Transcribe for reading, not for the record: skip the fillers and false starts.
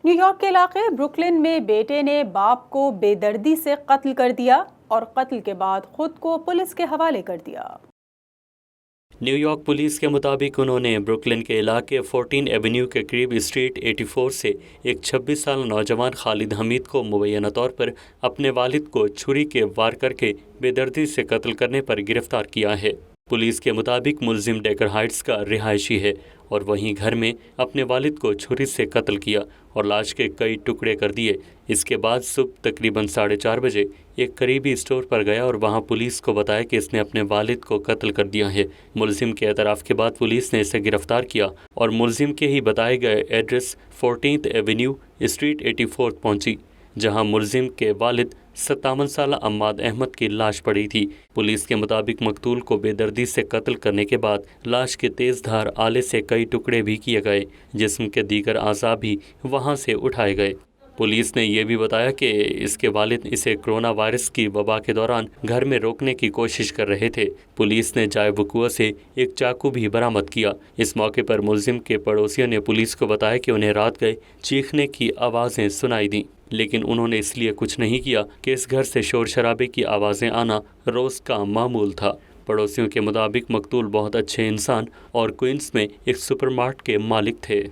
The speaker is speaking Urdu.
نیو یارک کے علاقے بروکلن میں بیٹے نے باپ کو بے دردی سے قتل کر دیا اور قتل کے بعد خود کو پولیس کے حوالے کر دیا۔ نیو یارک پولیس کے مطابق انہوں نے بروکلن کے علاقے 14 ایونیو کے قریب اسٹریٹ 84 سے ایک 26 سالہ نوجوان خالد حمید کو مبینہ طور پر اپنے والد کو چھری کے وار کر کے بے دردی سے قتل کرنے پر گرفتار کیا ہے۔ پولیس کے مطابق ملزم ڈیکر ہائٹس کا رہائشی ہے اور وہیں گھر میں اپنے والد کو چھری سے قتل کیا اور لاش کے کئی ٹکڑے کر دیے۔ اس کے بعد صبح تقریباً 4:30 بجے ایک قریبی اسٹور پر گیا اور وہاں پولیس کو بتایا کہ اس نے اپنے والد کو قتل کر دیا ہے۔ ملزم کے اعتراف کے بعد پولیس نے اسے گرفتار کیا اور ملزم کے ہی بتائے گئے ایڈریس 14 ایونیو اسٹریٹ 84 پہنچی، جہاں ملزم کے والد 57 سالہ عماد احمد کی لاش پڑی تھی۔ پولیس کے مطابق مقتول کو بے دردی سے قتل کرنے کے بعد لاش کے تیز دھار آلے سے کئی ٹکڑے بھی کیے گئے، جسم کے دیگر اعضاء بھی وہاں سے اٹھائے گئے۔ پولیس نے یہ بھی بتایا کہ اس کے والد اسے کرونا وائرس کی وبا کے دوران گھر میں روکنے کی کوشش کر رہے تھے۔ پولیس نے جائے وقوع سے ایک چاقو بھی برآمد کیا۔ اس موقع پر ملزم کے پڑوسیوں نے پولیس کو بتایا کہ انہیں رات گئے چیخنے کی آوازیں سنائی دیں، لیکن انہوں نے اس لیے کچھ نہیں کیا کہ اس گھر سے شور شرابے کی آوازیں آنا روز کا معمول تھا۔ پڑوسیوں کے مطابق مقتول بہت اچھے انسان اور کوئنس میں ایک سپر مارٹ کے مالک تھے۔